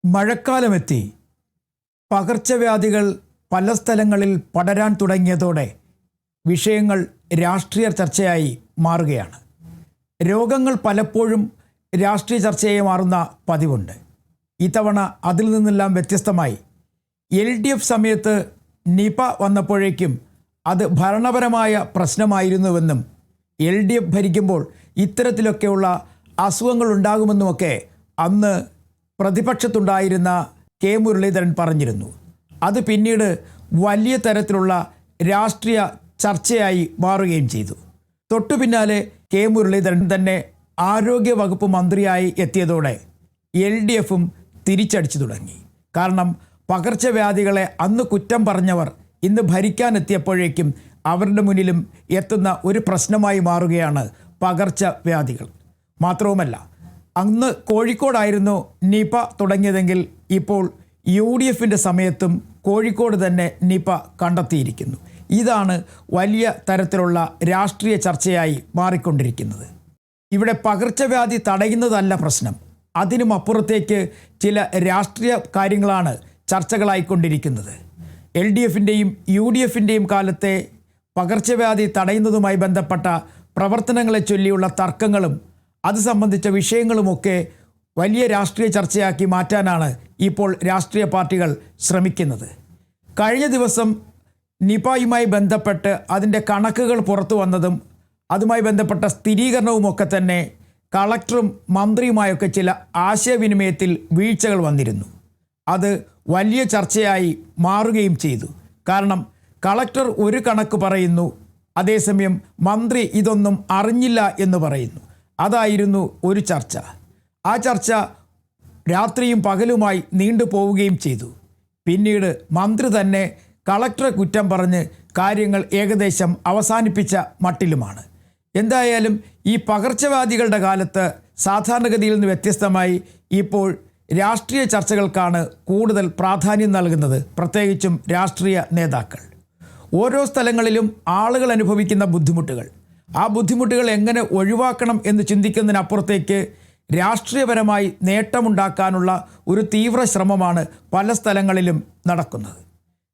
മഴക്കാലമെത്തി. പകർച്ചവ്യാധികൾ പല സ്ഥലങ്ങളിൽ പടരാൻ തുടങ്ങിയതോടെ വിഷയങ്ങൾ രാഷ്ട്രീയ ചർച്ചയായി മാറുകയാണ്. രോഗങ്ങൾ പലപ്പോഴും രാഷ്ട്രീയ ചർച്ചയായി മാറുന്ന പതിവുണ്ട്. ഇത്തവണ അതിൽ നിന്നെല്ലാം വ്യത്യസ്തമായി LDF സമയത്ത് നിപ വന്നപ്പോഴേക്കും അത് ഭരണപരമായ പ്രശ്നമായിരുന്നുവെന്നും LDF ഭരിക്കുമ്പോൾ ഇത്തരത്തിലൊക്കെയുള്ള അസുഖങ്ങൾ ഉണ്ടാകുമെന്നുമൊക്കെ അന്ന് പ്രതിപക്ഷത്തുണ്ടായിരുന്ന കെ മുരളീധരൻ പറഞ്ഞിരുന്നു. അത് പിന്നീട് വലിയ തരത്തിലുള്ള രാഷ്ട്രീയ ചർച്ചയായി മാറുകയും ചെയ്തു. തൊട്ടു പിന്നാലെ കെ മുരളീധരൻ തന്നെ ആരോഗ്യവകുപ്പ് മന്ത്രിയായി എത്തിയതോടെ LDFും തിരിച്ചടിച്ചു തുടങ്ങി. കാരണം പകർച്ചവ്യാധികളെ അന്ന് കുറ്റം പറഞ്ഞവർ ഇന്ന് ഭരിക്കാനെത്തിയപ്പോഴേക്കും അവരുടെ മുന്നിലും എത്തുന്ന ഒരു പ്രശ്നമായി മാറുകയാണ് പകർച്ചവ്യാധികൾ. മാത്രവുമല്ല, അന്ന് കോഴിക്കോടായിരുന്നു നിപ തുടങ്ങിയതെങ്കിൽ ഇപ്പോൾ UDFിൻ്റെ സമയത്തും കോഴിക്കോട് തന്നെ നിപ കണ്ടെത്തിയിരിക്കുന്നു. ഇതാണ് വലിയ തരത്തിലുള്ള രാഷ്ട്രീയ ചർച്ചയായി മാറിക്കൊണ്ടിരിക്കുന്നത്. ഇവിടെ പകർച്ചവ്യാധി തടയുന്നതല്ല പ്രശ്നം, അതിനും അപ്പുറത്തേക്ക് ചില രാഷ്ട്രീയ കാര്യങ്ങളാണ് ചർച്ചകളായിക്കൊണ്ടിരിക്കുന്നത്. LDFിൻ്റെയും UDFിൻ്റെയും കാലത്തെ പകർച്ചവ്യാധി തടയുന്നതുമായി ബന്ധപ്പെട്ട പ്രവർത്തനങ്ങളെ ചൊല്ലിയുള്ള തർക്കങ്ങളും അത് സംബന്ധിച്ച വിഷയങ്ങളുമൊക്കെ വലിയ രാഷ്ട്രീയ ചർച്ചയാക്കി മാറ്റാനാണ് ഇപ്പോൾ രാഷ്ട്രീയ പാർട്ടികൾ ശ്രമിക്കുന്നത്. കഴിഞ്ഞ ദിവസം നിപയുമായി ബന്ധപ്പെട്ട് അതിൻ്റെ കണക്കുകൾ പുറത്തു വന്നതും അതുമായി ബന്ധപ്പെട്ട സ്ഥിരീകരണവുമൊക്കെ തന്നെ കളക്ടറും മന്ത്രിയുമായൊക്കെ ചില ആശയവിനിമയത്തിൽ വീഴ്ചകൾ വന്നിരുന്നു. അത് വലിയ ചർച്ചയായി മാറുകയും ചെയ്തു. കാരണം കളക്ടർ ഒരു കണക്ക് പറയുന്നു, അതേസമയം മന്ത്രി ഇതൊന്നും അറിഞ്ഞില്ല എന്ന് പറയുന്നു. അതായിരുന്നു ഒരു ചർച്ച. ആ ചർച്ച രാത്രിയും പകലുമായി നീണ്ടുപോവുകയും ചെയ്തു. പിന്നീട് മന്ത്രി തന്നെ കളക്ടറെ കുറ്റം പറഞ്ഞ് കാര്യങ്ങൾ ഏകദേശം അവസാനിപ്പിച്ച മട്ടിലുമാണ്. എന്തായാലും ഈ പകർച്ചവ്യാധികളുടെ കാലത്ത് സാധാരണഗതിയിൽ നിന്ന് വ്യത്യസ്തമായി ഇപ്പോൾ രാഷ്ട്രീയ ചർച്ചകൾക്കാണ് കൂടുതൽ പ്രാധാന്യം നൽകുന്നത്, പ്രത്യേകിച്ചും രാഷ്ട്രീയ നേതാക്കൾ. ഓരോ സ്ഥലങ്ങളിലും ആളുകൾ അനുഭവിക്കുന്ന ബുദ്ധിമുട്ടുകൾ, ആ ബുദ്ധിമുട്ടുകൾ എങ്ങനെ ഒഴിവാക്കണം എന്ന് ചിന്തിക്കുന്നതിനപ്പുറത്തേക്ക് രാഷ്ട്രീയപരമായി നേട്ടമുണ്ടാക്കാനുള്ള ഒരു തീവ്ര ശ്രമമാണ് പല സ്ഥലങ്ങളിലും നടക്കുന്നത്.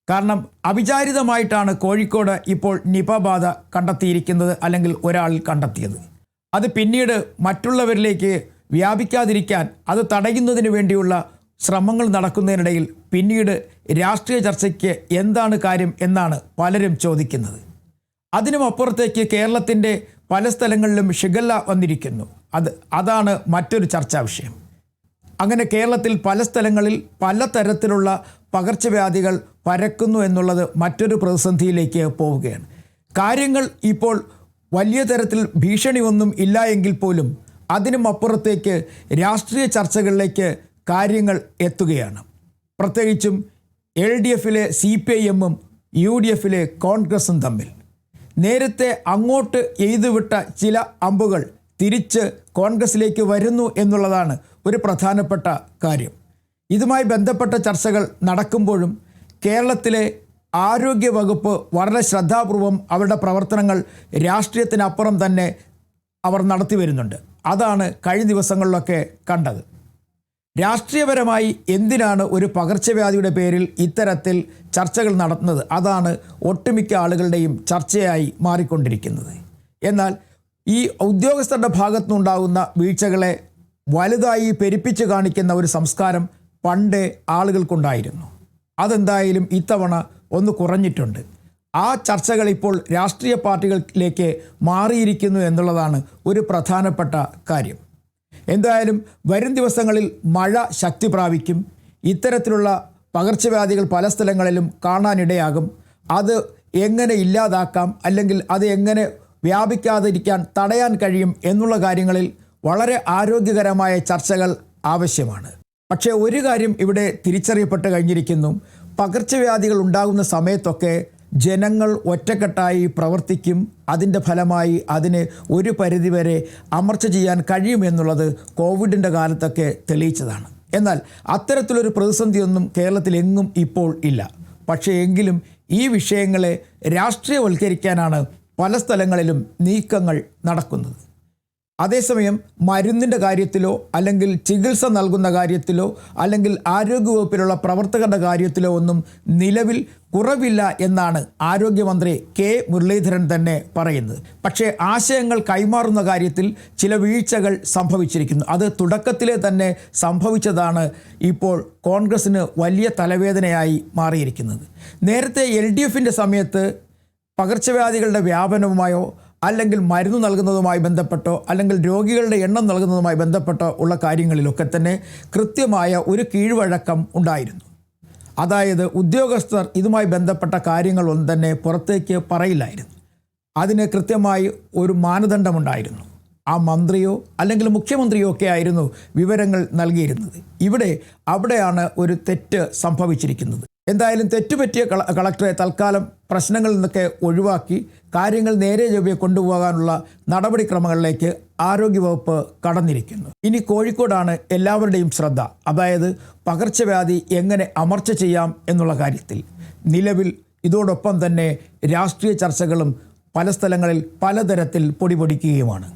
കാരണം അവിചാരിതമായിട്ടാണ് കോഴിക്കോട് ഇപ്പോൾ നിപ ബാധ കണ്ടെത്തിയിരിക്കുന്നത്, അല്ലെങ്കിൽ ഒരാളിൽ കണ്ടെത്തിയത്. അത് പിന്നീട് മറ്റുള്ളവരിലേക്ക് വ്യാപിക്കാതിരിക്കാൻ അത് തടയുന്നതിന് വേണ്ടിയുള്ള ശ്രമങ്ങൾ നടക്കുന്നതിനിടയിൽ പിന്നീട് രാഷ്ട്രീയ ചർച്ചയ്ക്ക് എന്താണ് കാര്യം എന്നാണ് പലരും ചോദിക്കുന്നത്. അതിനുമപ്പുറത്തേക്ക് കേരളത്തിൻ്റെ പല സ്ഥലങ്ങളിലും ഷിഗല്ല വന്നിരിക്കുന്നു. അതാണ് മറ്റൊരു ചർച്ചാ വിഷയം. അങ്ങനെ കേരളത്തിൽ പല സ്ഥലങ്ങളിൽ പല തരത്തിലുള്ള പകർച്ചവ്യാധികൾ പരക്കുന്നു എന്നുള്ളത് മറ്റൊരു പ്രതിസന്ധിയിലേക്ക് പോവുകയാണ്. കാര്യങ്ങൾ ഇപ്പോൾ വലിയ തരത്തിൽ ഭീഷണി ഒന്നും ഇല്ല എങ്കിൽ പോലും അതിനും അപ്പുറത്തേക്ക് രാഷ്ട്രീയ ചർച്ചകളിലേക്ക് കാര്യങ്ങൾ എത്തുകയാണ്. പ്രത്യേകിച്ചും LDFിലെ CPIMും UDFിലെ കോൺഗ്രസും തമ്മിൽ നേരത്തെ അങ്ങോട്ട് എയ്തുവിട്ട ചില അമ്പുകൾ തിരിച്ച് കോൺഗ്രസിലേക്ക് വരുന്നു എന്നുള്ളതാണ് ഒരു പ്രധാനപ്പെട്ട കാര്യം. ഇതുമായി ബന്ധപ്പെട്ട ചർച്ചകൾ നടക്കുമ്പോഴും കേരളത്തിലെ ആരോഗ്യവകുപ്പ് വളരെ ശ്രദ്ധാപൂർവം അവരുടെ പ്രവർത്തനങ്ങൾ രാഷ്ട്രീയത്തിനപ്പുറം തന്നെ അവർ നടത്തി വരുന്നുണ്ട്. അതാണ് കഴിഞ്ഞ ദിവസങ്ങളിലൊക്കെ കണ്ടത്. രാഷ്ട്രീയപരമായി എന്തിനാണ് ഒരു പകർച്ചവ്യാധിയുടെ പേരിൽ ഇത്തരത്തിൽ ചർച്ചകൾ നടത്തുന്നത്? അതാണ് ഒട്ടുമിക്ക ആളുകളുടെയും ചർച്ചയായി മാറിക്കൊണ്ടിരിക്കുന്നത്. എന്നാൽ ഈ ഉദ്യോഗസ്ഥരുടെ ഭാഗത്തുനിന്നുണ്ടാകുന്ന വീഴ്ചകളെ വലുതായി പെരുപ്പിച്ച് കാണിക്കുന്ന ഒരു സംസ്കാരം പണ്ടേ ആളുകൾക്കുണ്ടായിരുന്നു. അതെന്തായാലും ഇത്തവണ ഒന്ന് കുറഞ്ഞിട്ടുണ്ട്. ആ ചർച്ചകൾ ഇപ്പോൾ രാഷ്ട്രീയ പാർട്ടികളിലേക്ക് മാറിയിരിക്കുന്നു എന്നുള്ളതാണ് ഒരു പ്രധാനപ്പെട്ട കാര്യം. എന്തായാലും വരും ദിവസങ്ങളിൽ മഴ ശക്തി പ്രാപിക്കും. ഇത്തരത്തിലുള്ള പകർച്ചവ്യാധികൾ പല സ്ഥലങ്ങളിലും കാണാനിടയാകും. അത് എങ്ങനെ ഇല്ലാതാക്കാം, അല്ലെങ്കിൽ അത് എങ്ങനെ വ്യാപിക്കാതിരിക്കാൻ തടയാൻ കഴിയും എന്നുള്ള കാര്യങ്ങളിൽ വളരെ ആരോഗ്യകരമായ ചർച്ചകൾ ആവശ്യമാണ്. പക്ഷേ ഒരു കാര്യം ഇവിടെ തിരിച്ചറിയപ്പെട്ട് കഴിഞ്ഞിരിക്കുന്നു. പകർച്ചവ്യാധികൾ ഉണ്ടാകുന്ന സമയത്തൊക്കെ ജനങ്ങൾ ഒറ്റക്കെട്ടായി പ്രവർത്തിക്കും. അതിൻ്റെ ഫലമായി അതിന് ഒരു പരിധിവരെ അമർച്ച ചെയ്യാൻ കഴിയുമെന്നുള്ളത് കോവിഡിൻ്റെ കാലത്തൊക്കെ തെളിയിച്ചതാണ്. എന്നാൽ അത്തരത്തിലൊരു പ്രതിസന്ധിയൊന്നും കേരളത്തിലെങ്ങും ഇപ്പോൾ ഇല്ല. പക്ഷേ എങ്കിലും ഈ വിഷയങ്ങളെ രാഷ്ട്രീയവൽക്കരിക്കാനാണ് പല സ്ഥലങ്ങളിലും നീക്കങ്ങൾ നടക്കുന്നത്. അതേസമയം മരുന്നിൻ്റെ കാര്യത്തിലോ അല്ലെങ്കിൽ ചികിത്സ നൽകുന്ന കാര്യത്തിലോ അല്ലെങ്കിൽ ആരോഗ്യവകുപ്പിലുള്ള പ്രവർത്തകരുടെ കാര്യത്തിലോ ഒന്നും നിലവിൽ കുറവില്ല എന്നാണ് ആരോഗ്യമന്ത്രി കെ മുരളീധരൻ തന്നെ പറയുന്നത്. പക്ഷേ ആശയങ്ങൾ കൈമാറുന്ന കാര്യത്തിൽ ചില വീഴ്ചകൾ സംഭവിച്ചിരിക്കുന്നു. അത് തുടക്കത്തിലെ തന്നെ സംഭവിച്ചതാണ് ഇപ്പോൾ കോൺഗ്രസ്സിന് വലിയ തലവേദനയായി മാറിയിരിക്കുന്നത്. നേരത്തെ LDFൻ്റെ സമയത്ത് പകർച്ചവ്യാധികളുടെ വ്യാപനവുമായോ അല്ലെങ്കിൽ മരുന്ന് നൽകുന്നതുമായി ബന്ധപ്പെട്ടോ അല്ലെങ്കിൽ രോഗികളുടെ എണ്ണം നൽകുന്നതുമായി ബന്ധപ്പെട്ടോ ഉള്ള കാര്യങ്ങളിലൊക്കെ തന്നെ കൃത്യമായ ഒരു കീഴ്വഴക്കം ഉണ്ടായിരുന്നു. അതായത് ഉദ്യോഗസ്ഥർ ഇതുമായി ബന്ധപ്പെട്ട കാര്യങ്ങളൊന്നും തന്നെ പുറത്തേക്ക് പറയില്ലായിരുന്നു. അതിന് കൃത്യമായി ഒരു മാനദണ്ഡമുണ്ടായിരുന്നു. ആ മന്ത്രിയോ അല്ലെങ്കിൽ മുഖ്യമന്ത്രിയോ ഒക്കെ ആയിരുന്നു വിവരങ്ങൾ നൽകിയിരുന്നത്. അവിടെയാണ് ഒരു തെറ്റ് സംഭവിച്ചിരിക്കുന്നത്. എന്തായാലും തെറ്റുപറ്റിയ കളക്ടറെ തൽക്കാലം പ്രശ്നങ്ങളിൽ നിന്നൊക്കെ ഒഴിവാക്കി കാര്യങ്ങൾ നേരെ ചൊവ്വെ കൊണ്ടുപോകാനുള്ള നടപടിക്രമങ്ങളിലേക്ക് ആരോഗ്യവകുപ്പ് കടന്നിരിക്കുന്നു. ഇനി കോഴിക്കോടാണ് എല്ലാവരുടെയും ശ്രദ്ധ. അതായത് പകർച്ചവ്യാധി എങ്ങനെ അമർച്ച ചെയ്യാം എന്നുള്ള കാര്യത്തിൽ. നിലവിൽ ഇതോടൊപ്പം തന്നെ രാഷ്ട്രീയ ചർച്ചകളും പല സ്ഥലങ്ങളിൽ പലതരത്തിൽ പൊടിപൊടിക്കുകയുമാണ്.